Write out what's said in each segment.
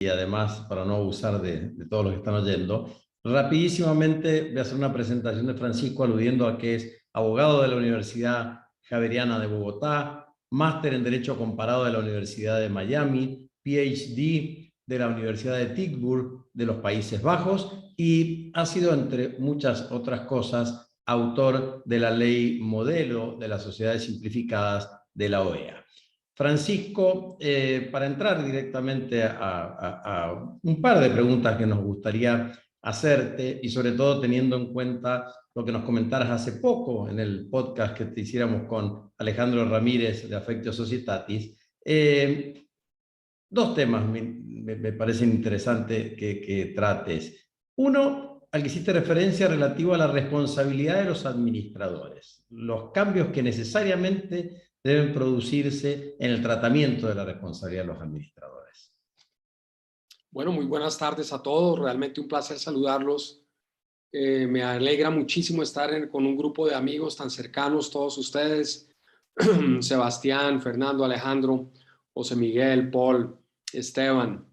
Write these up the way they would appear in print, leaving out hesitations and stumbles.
Y además, para no abusar de todos los que están oyendo, rapidísimamente voy a hacer una presentación de Francisco aludiendo a que es abogado de la Universidad Javeriana de Bogotá, máster en Derecho Comparado de la Universidad de Miami, PhD de la Universidad de Tilburg de los Países Bajos y ha sido, entre muchas otras cosas, autor de la ley modelo de las sociedades simplificadas de la OEA. Francisco, para entrar directamente a un par de preguntas que nos gustaría hacerte y sobre todo teniendo en cuenta lo que nos comentaras hace poco en el podcast que te hiciéramos con Alejandro Ramírez de Affectio Societatis, dos temas me parecen interesantes que trates. Uno, al que hiciste referencia relativo a la responsabilidad de los administradores, los cambios que necesariamente deben producirse en el tratamiento de la responsabilidad de los administradores. Bueno, muy buenas tardes a todos. Realmente un placer saludarlos. Me alegra muchísimo estar con un grupo de amigos tan cercanos, todos ustedes. Sebastián, Fernando, Alejandro, José Miguel, Paul, Esteban,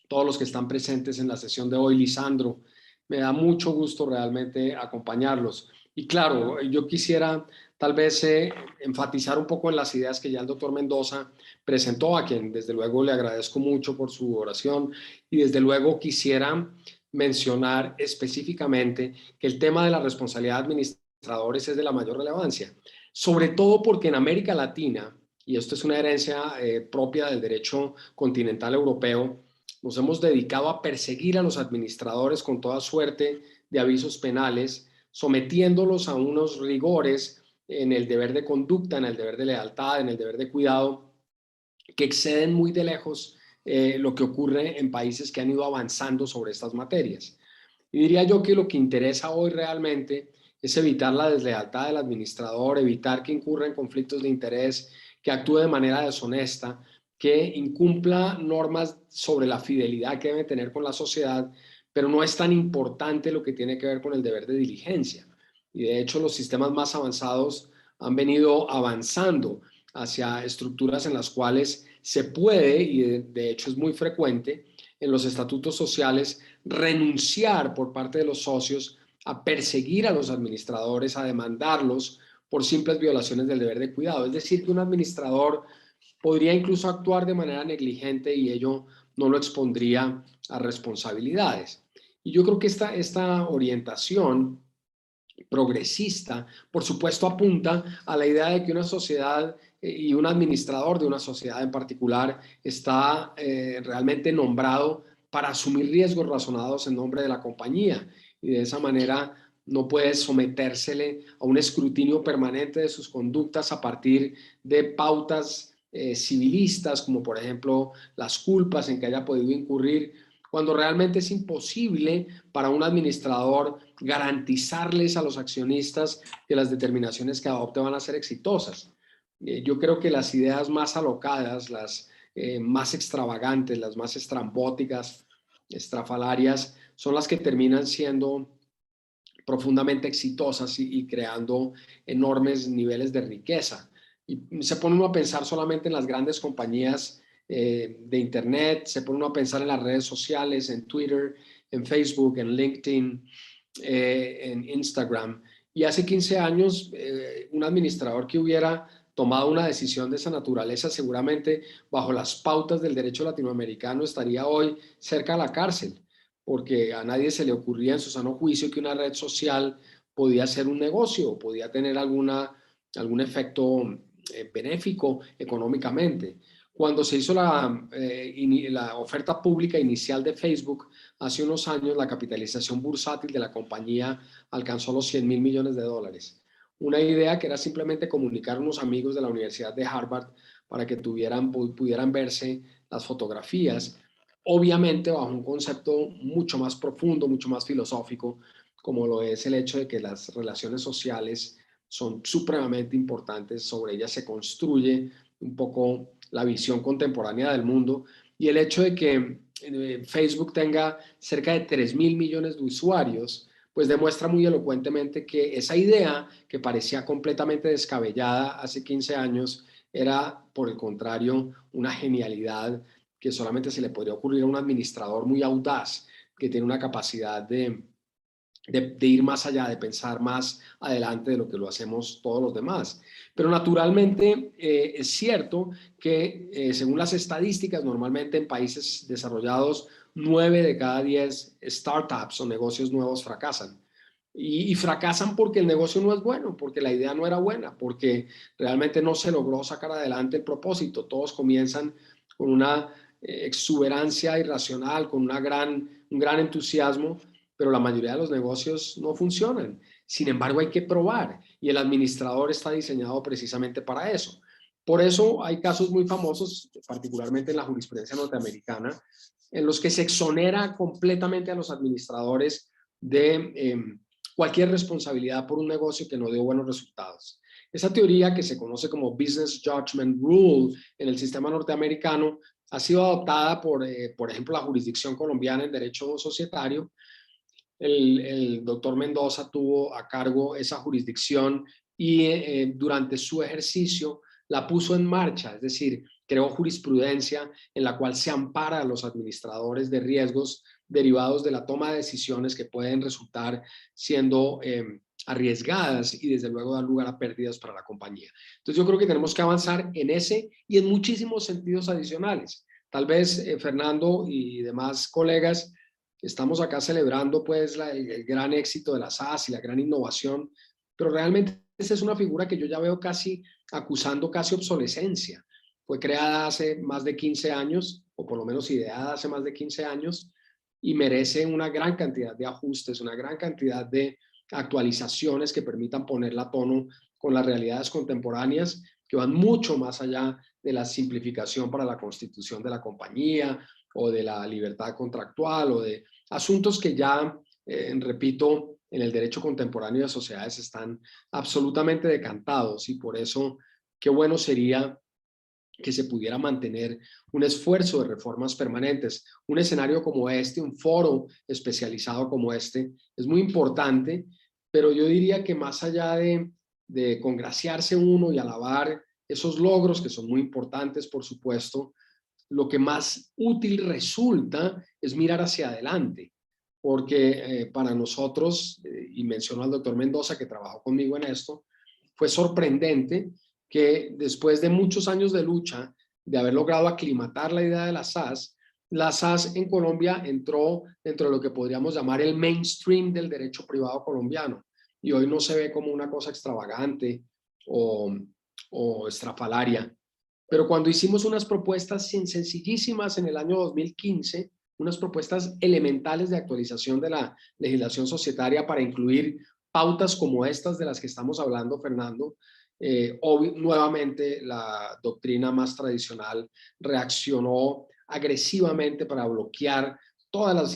todos los que están presentes en la sesión de hoy, Lisandro. Me da mucho gusto realmente acompañarlos. Y claro, yo quisiera tal vez enfatizar un poco en las ideas que ya el doctor Mendoza presentó, a quien desde luego le agradezco mucho por su oración, y desde luego quisiera mencionar específicamente que el tema de la responsabilidad de administradores es de la mayor relevancia, sobre todo porque en América Latina, y esto es una herencia propia del derecho continental europeo, nos hemos dedicado a perseguir a los administradores con toda suerte de avisos penales, sometiéndolos a unos rigores en el deber de conducta, en el deber de lealtad, en el deber de cuidado, que exceden muy de lejos lo que ocurre en países que han ido avanzando sobre estas materias. Y diría yo que lo que interesa hoy realmente es evitar la deslealtad del administrador, evitar que incurra en conflictos de interés, que actúe de manera deshonesta, que incumpla normas sobre la fidelidad que debe tener con la sociedad, pero no es tan importante lo que tiene que ver con el deber de diligencia. Y de hecho los sistemas más avanzados han venido avanzando hacia estructuras en las cuales se puede, y de hecho es muy frecuente, en los estatutos sociales, renunciar por parte de los socios a perseguir a los administradores, a demandarlos por simples violaciones del deber de cuidado. Es decir, que un administrador podría incluso actuar de manera negligente y ello no lo expondría a responsabilidades. Y yo creo que esta orientación progresista, por supuesto, apunta a la idea de que una sociedad y un administrador de una sociedad en particular está realmente nombrado para asumir riesgos razonados en nombre de la compañía y de esa manera no puede sometérsele a un escrutinio permanente de sus conductas a partir de pautas civilistas, como por ejemplo las culpas en que haya podido incurrir, cuando realmente es imposible para un administrador garantizarles a los accionistas que las determinaciones que adopte van a ser exitosas. Yo creo que las ideas más alocadas, las más extravagantes, las más estrambóticas, estrafalarias, son las que terminan siendo profundamente exitosas y creando enormes niveles de riqueza. Y se pone uno a pensar solamente en las grandes compañías de Internet, se pone uno a pensar en las redes sociales, en Twitter, en Facebook, en LinkedIn, en Instagram. Y hace 15 años, un administrador que hubiera tomado una decisión de esa naturaleza, seguramente bajo las pautas del derecho latinoamericano, estaría hoy cerca de la cárcel, porque a nadie se le ocurría en su sano juicio que una red social podía ser un negocio, podía tener algún efecto benéfico económicamente. Cuando se hizo la oferta pública inicial de Facebook, hace unos años la capitalización bursátil de la compañía alcanzó los 100 mil millones de dólares. Una idea que era simplemente comunicar a unos amigos de la Universidad de Harvard para que pudieran verse las fotografías, obviamente bajo un concepto mucho más profundo, mucho más filosófico, como lo es el hecho de que las relaciones sociales son supremamente importantes, sobre ellas se construye un poco la visión contemporánea del mundo. Y el hecho de que Facebook tenga cerca de 3.000 millones de usuarios, pues demuestra muy elocuentemente que esa idea, que parecía completamente descabellada hace 15 años, era, por el contrario, una genialidad que solamente se le podría ocurrir a un administrador muy audaz, que tiene una capacidad de ir más allá, de pensar más adelante de lo que lo hacemos todos los demás. Pero naturalmente es cierto que según las estadísticas, normalmente en países desarrollados, 9 de cada 10 startups o negocios nuevos fracasan. Y fracasan porque el negocio no es bueno, porque la idea no era buena, porque realmente no se logró sacar adelante el propósito. Todos comienzan con una exuberancia irracional, con un gran entusiasmo, pero la mayoría de los negocios no funcionan. Sin embargo, hay que probar y el administrador está diseñado precisamente para eso. Por eso hay casos muy famosos, particularmente en la jurisprudencia norteamericana, en los que se exonera completamente a los administradores de cualquier responsabilidad por un negocio que no dio buenos resultados. Esa teoría, que se conoce como Business Judgment Rule en el sistema norteamericano, ha sido adoptada por ejemplo, la jurisdicción colombiana en derecho societario. El doctor Mendoza tuvo a cargo esa jurisdicción y durante su ejercicio la puso en marcha, es decir, creó jurisprudencia en la cual se ampara a los administradores de riesgos derivados de la toma de decisiones que pueden resultar siendo arriesgadas y desde luego dar lugar a pérdidas para la compañía. Entonces yo creo que tenemos que avanzar en ese y en muchísimos sentidos adicionales. Tal vez Fernando y demás colegas, estamos acá celebrando pues el gran éxito de la SAS y la gran innovación, pero realmente esa es una figura que yo ya veo acusando casi obsolescencia. Fue creada hace más de 15 años, o por lo menos ideada hace más de 15 años, y merece una gran cantidad de ajustes, una gran cantidad de actualizaciones que permitan ponerla a tono con las realidades contemporáneas, que van mucho más allá de la simplificación para la constitución de la compañía o de la libertad contractual o de asuntos que ya, repito, en el derecho contemporáneo de sociedades están absolutamente decantados, y por eso qué bueno sería que se pudiera mantener un esfuerzo de reformas permanentes. Un escenario como este, un foro especializado como este, es muy importante, pero yo diría que más allá de congraciarse uno y alabar esos logros, que son muy importantes, por supuesto, lo que más útil resulta es mirar hacia adelante, porque para nosotros, y menciono al doctor Mendoza, que trabajó conmigo en esto, fue sorprendente que después de muchos años de lucha, de haber logrado aclimatar la idea de la SAS en Colombia entró dentro de lo que podríamos llamar el mainstream del derecho privado colombiano, y hoy no se ve como una cosa extravagante o estrafalaria. Pero cuando hicimos unas propuestas sencillísimas en el año 2015, unas propuestas elementales de actualización de la legislación societaria para incluir pautas como estas de las que estamos hablando, Fernando, nuevamente la doctrina más tradicional reaccionó agresivamente para bloquear todas las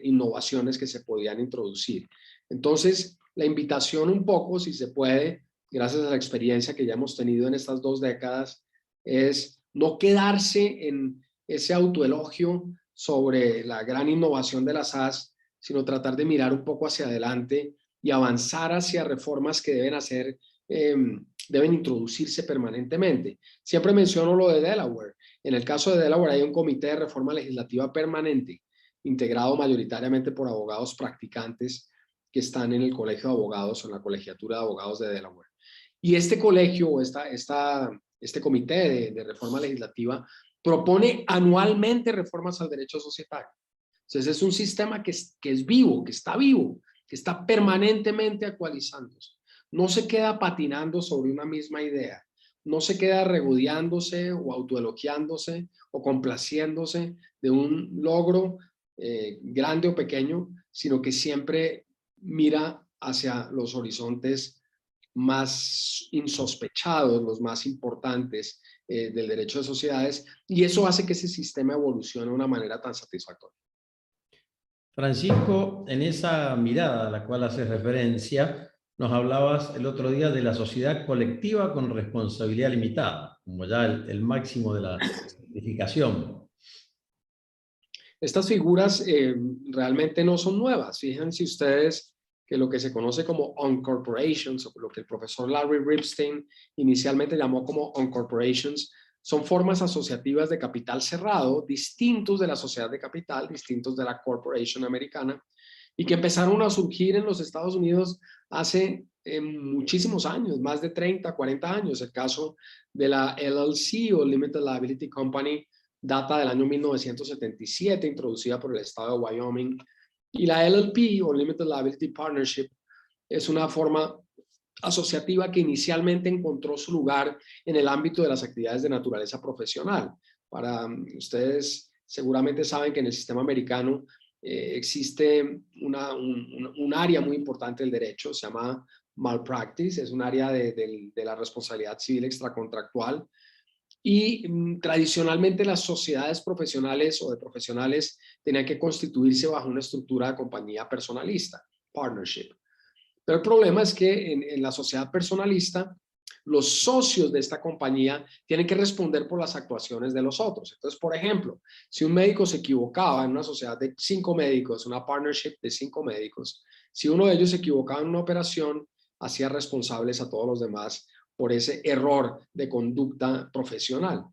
innovaciones que se podían introducir. Entonces, la invitación un poco, si se puede, gracias a la experiencia que ya hemos tenido en estas 2 décadas, es no quedarse en ese autoelogio sobre la gran innovación de la SAS, sino tratar de mirar un poco hacia adelante y avanzar hacia reformas que deben introducirse permanentemente. Siempre menciono lo de Delaware. En el caso de Delaware hay un comité de reforma legislativa permanente, integrado mayoritariamente por abogados practicantes que están en el colegio de abogados o en la colegiatura de abogados de Delaware. Y este colegio o este comité de reforma legislativa propone anualmente reformas al derecho societario. Entonces es un sistema que es vivo, que está permanentemente actualizándose. No se queda patinando sobre una misma idea, no se queda regodeándose o autoelogiándose o complaciéndose de un logro grande o pequeño, sino que siempre mira hacia los horizontes más insospechados, los más importantes del derecho de sociedades, y eso hace que ese sistema evolucione de una manera tan satisfactoria. Francisco, en esa mirada a la cual hace referencia, nos hablabas el otro día de la sociedad colectiva con responsabilidad limitada, como ya el máximo de la simplificación. Estas figuras realmente no son nuevas. Fíjense ustedes que lo que se conoce como uncorporations, o lo que el profesor Larry Ripstein inicialmente llamó como uncorporations, son formas asociativas de capital cerrado, distintos de la sociedad de capital, distintos de la corporation americana, y que empezaron a surgir en los Estados Unidos hace muchísimos años, más de 30, 40 años. El caso de la LLC o Limited Liability Company data del año 1977, introducida por el estado de Wyoming. Y la LLP o Limited Liability Partnership es una forma asociativa que inicialmente encontró su lugar en el ámbito de las actividades de naturaleza profesional. Para ustedes seguramente saben que en el sistema americano existe un área muy importante del derecho, se llama malpractice, es un área de la responsabilidad civil extracontractual. Y tradicionalmente las sociedades profesionales o de profesionales tenían que constituirse bajo una estructura de compañía personalista, partnership. Pero el problema es que en la sociedad personalista, los socios de esta compañía tienen que responder por las actuaciones de los otros. Entonces, por ejemplo, si un médico se equivocaba en una sociedad de 5 médicos, una partnership de 5 médicos, si uno de ellos se equivocaba en una operación, hacía responsables a todos los demás por ese error de conducta profesional.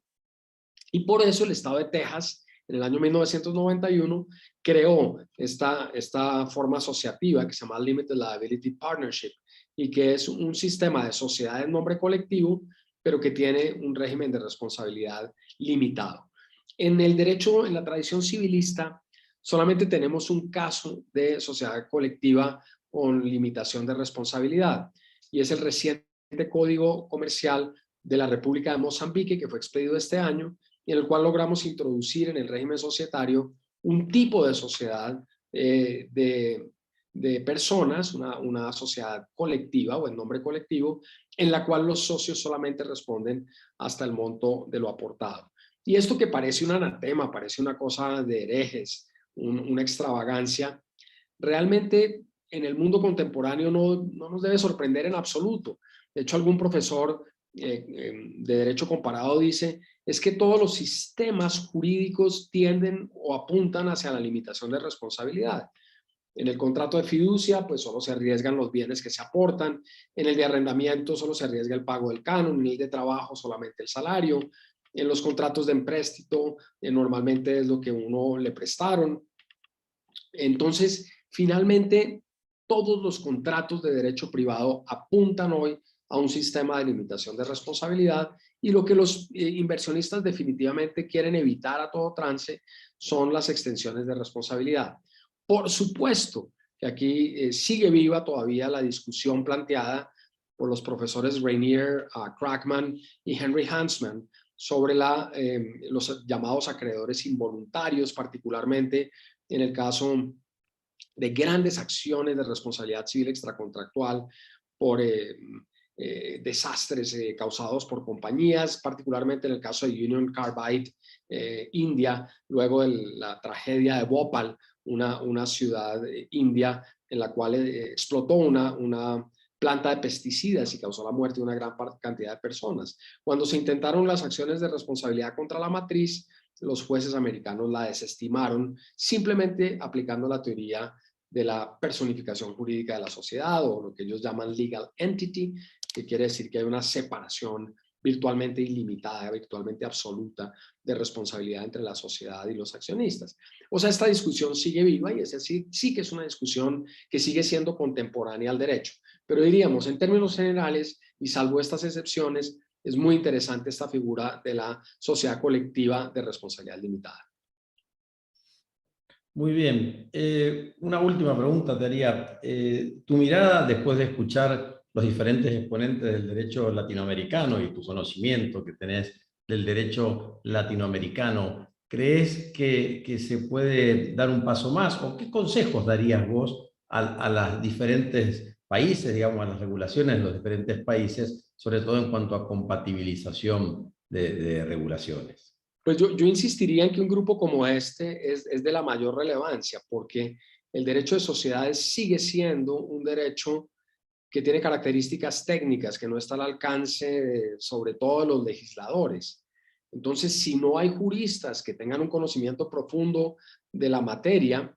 Y por eso el estado de Texas, en el año 1991, creó esta forma asociativa que se llama Limited Liability Partnership y que es un sistema de sociedad en nombre colectivo, pero que tiene un régimen de responsabilidad limitado. En el derecho, en la tradición civilista, solamente tenemos un caso de sociedad colectiva con limitación de responsabilidad y es el reciente Código Comercial de la República de Mozambique, que fue expedido este año, y en el cual logramos introducir en el régimen societario un tipo de sociedad de personas, una sociedad colectiva o en nombre colectivo, en la cual los socios solamente responden hasta el monto de lo aportado. Y esto que parece un anatema, parece una cosa de herejes, una extravagancia, realmente en el mundo contemporáneo no nos debe sorprender en absoluto. De hecho, algún profesor de derecho comparado dice es que todos los sistemas jurídicos tienden o apuntan hacia la limitación de responsabilidad. En el contrato de fiducia, pues solo se arriesgan los bienes que se aportan. En el de arrendamiento solo se arriesga el pago del canon. En el de trabajo solamente el salario. En los contratos de empréstito normalmente es lo que uno le prestaron. Entonces, finalmente, todos los contratos de derecho privado apuntan hoy a un sistema de limitación de responsabilidad y lo que los inversionistas definitivamente quieren evitar a todo trance son las extensiones de responsabilidad. Por supuesto que aquí sigue viva todavía la discusión planteada por los profesores Rainier, Crackman y Henry Hansman sobre los llamados acreedores involuntarios, particularmente en el caso de grandes acciones de responsabilidad civil extracontractual por desastres causados por compañías, particularmente en el caso de Union Carbide, India, luego de la tragedia de Bhopal, una ciudad india en la cual explotó una planta de pesticidas y causó la muerte de una gran cantidad de personas. Cuando se intentaron las acciones de responsabilidad contra la matriz, los jueces americanos la desestimaron, simplemente aplicando la teoría de la personificación jurídica de la sociedad o lo que ellos llaman legal entity, que quiere decir que hay una separación virtualmente ilimitada, virtualmente absoluta de responsabilidad entre la sociedad y los accionistas. O sea, esta discusión sigue viva y esa sí que es una discusión que sigue siendo contemporánea al derecho. Pero diríamos, en términos generales, y salvo estas excepciones, es muy interesante esta figura de la sociedad colectiva de responsabilidad limitada. Muy bien. Una última pregunta te haría. Tu mirada, después de escuchar los diferentes exponentes del derecho latinoamericano y tu conocimiento que tenés del derecho latinoamericano, ¿crees que se puede dar un paso más? ¿O qué consejos darías vos a los diferentes países, digamos, a las regulaciones de los diferentes países, sobre todo en cuanto a compatibilización de regulaciones? Pues yo insistiría en que un grupo como este es de la mayor relevancia, porque el derecho de sociedades sigue siendo un derecho que tiene características técnicas que no está al alcance sobre todo de los legisladores. Entonces, si no hay juristas que tengan un conocimiento profundo de la materia,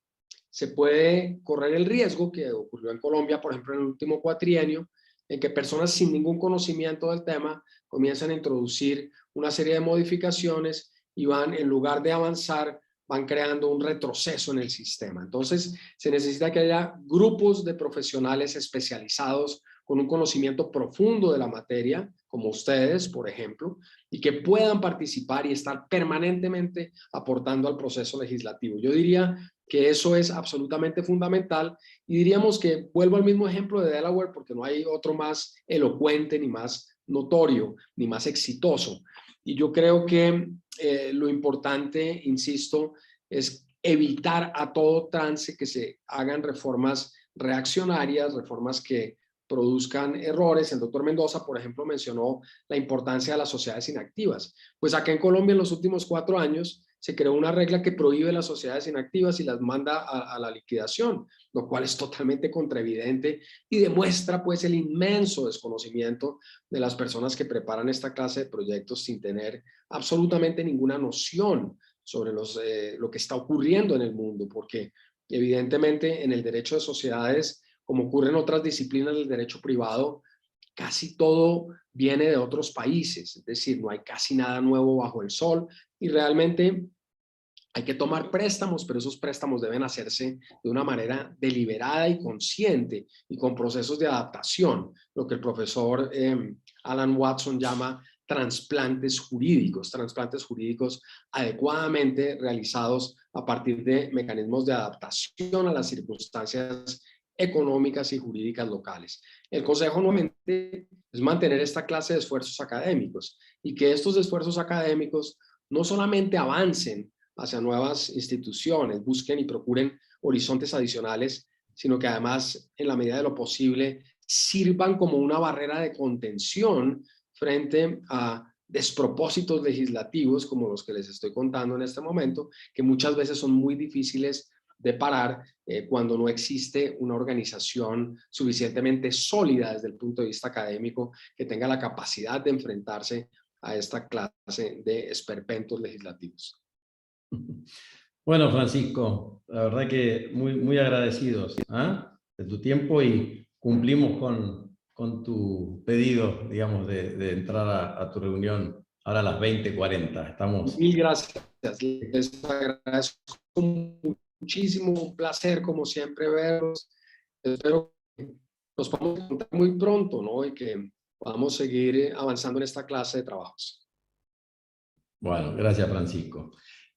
se puede correr el riesgo que ocurrió en Colombia, por ejemplo, en el último cuatrienio, en que personas sin ningún conocimiento del tema comienzan a introducir una serie de modificaciones y van, en lugar de avanzar, van creando un retroceso en el sistema. Entonces, se necesita que haya grupos de profesionales especializados con un conocimiento profundo de la materia, como ustedes, por ejemplo, y que puedan participar y estar permanentemente aportando al proceso legislativo. Yo diría que eso es absolutamente fundamental y diríamos que vuelvo al mismo ejemplo de Delaware porque no hay otro más elocuente, ni más notorio, ni más exitoso. Y yo creo que lo importante, insisto, es evitar a todo trance que se hagan reformas reaccionarias, reformas que produzcan errores. El doctor Mendoza, por ejemplo, mencionó la importancia de las sociedades inactivas. Pues acá en Colombia en los últimos 4 años se creó una regla que prohíbe las sociedades inactivas y las manda a la liquidación, lo cual es totalmente contraevidente y demuestra pues el inmenso desconocimiento de las personas que preparan esta clase de proyectos sin tener absolutamente ninguna noción sobre lo que está ocurriendo en el mundo, porque evidentemente en el derecho de sociedades, como ocurre en otras disciplinas del derecho privado, casi todo viene de otros países, es decir, no hay casi nada nuevo bajo el sol y realmente hay que tomar préstamos, pero esos préstamos deben hacerse de una manera deliberada y consciente y con procesos de adaptación, lo que el profesor Alan Watson llama trasplantes jurídicos adecuadamente realizados a partir de mecanismos de adaptación a las circunstancias económicas y jurídicas locales. El consejo nuevamente es mantener esta clase de esfuerzos académicos y que estos esfuerzos académicos no solamente avancen hacia nuevas instituciones, busquen y procuren horizontes adicionales, sino que además, en la medida de lo posible, sirvan como una barrera de contención frente a despropósitos legislativos como los que les estoy contando en este momento, que muchas veces son muy difíciles de parar cuando no existe una organización suficientemente sólida desde el punto de vista académico que tenga la capacidad de enfrentarse a esta clase de esperpentos legislativos. Bueno, Francisco, la verdad que muy agradecidos de tu tiempo y cumplimos con tu pedido, digamos, de entrar a tu reunión ahora a las 20:40. Estamos... Mil gracias. Les agradezco muchísimo. Un placer, como siempre, verlos. Espero que nos podamos encontrar muy pronto, ¿no? Y que podamos seguir avanzando en esta clase de trabajos. Bueno, gracias, Francisco.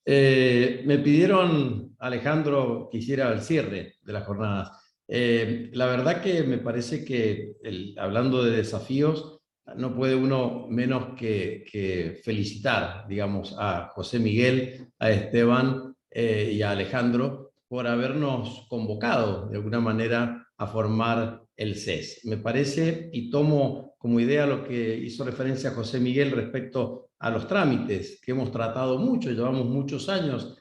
Me pidieron, Alejandro, que hiciera el cierre de las jornadas. La verdad que me parece que, hablando de desafíos, no puede uno menos que felicitar, digamos, a José Miguel, a Esteban y a Alejandro por habernos convocado de alguna manera a formar el CES. Me parece, y tomo como idea lo que hizo referencia José Miguel respecto a los trámites, que hemos tratado mucho, llevamos muchos años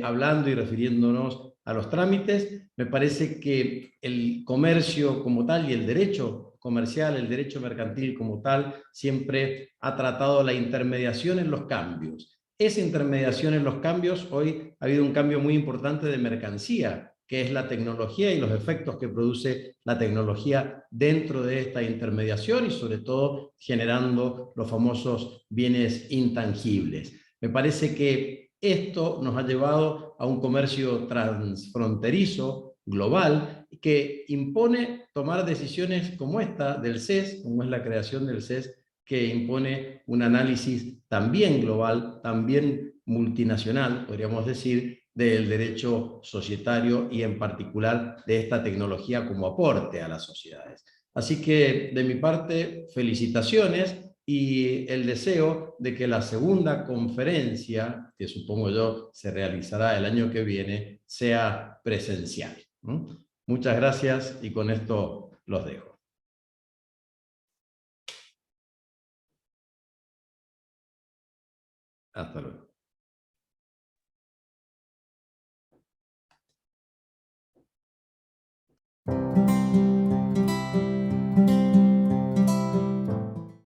hablando y refiriéndonos a los trámites. Me parece que el comercio como tal y el derecho comercial, el derecho mercantil como tal, siempre ha tratado la intermediación en los cambios. Esa intermediación en los cambios, hoy ha habido un cambio muy importante de mercancía, que es la tecnología y los efectos que produce la tecnología dentro de esta intermediación y sobre todo generando los famosos bienes intangibles. Me parece que esto nos ha llevado a un comercio transfronterizo, global, que impone tomar decisiones como esta del CES, como es la creación del CES, que impone un análisis también global, también multinacional, podríamos decir, del derecho societario y en particular de esta tecnología como aporte a las sociedades. Así que de mi parte, felicitaciones y el deseo de que la segunda conferencia, que supongo yo se realizará el año que viene, sea presencial. Muchas gracias y con esto los dejo. Hasta luego.